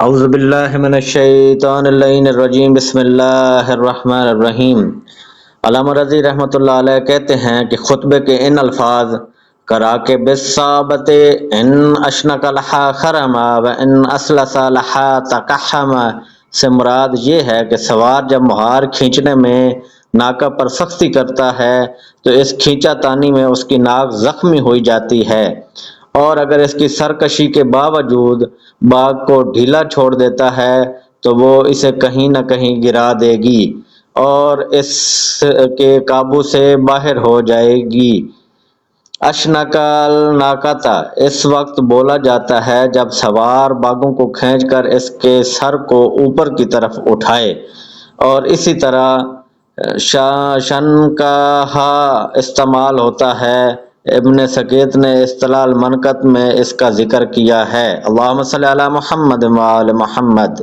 اعوذ باللہ من الشیطان اللعین الرجیم بسم اللہ الرحمن الرحیم۔ علامہ رضی رحمۃ اللہ علیہ کہتے ہیں کہ خطبے کے ان الفاظ کراکے بالصابت ان اشنک لحا خرما و ان اسلس لحا تکحما سے مراد یہ ہے کہ سوار جب مہار کھینچنے میں ناکہ پر سختی کرتا ہے تو اس کھینچا تانی میں اس کی ناک زخمی ہوئی جاتی ہے، اور اگر اس کی سرکشی کے باوجود باغ کو ڈھیلا چھوڑ دیتا ہے تو وہ اسے کہیں نہ کہیں گرا دے گی اور اس کے قابو سے باہر ہو جائے گی۔ اشنکل ناکاتا اس وقت بولا جاتا ہے جب سوار باغوں کو کھینچ کر اس کے سر کو اوپر کی طرف اٹھائے، اور اسی طرح شنکاہا استعمال ہوتا ہے۔ ابن سکیت نے اصطلاح المنقط میں اس کا ذکر کیا ہے۔ اللہم صلی علی محمد و آل محمد۔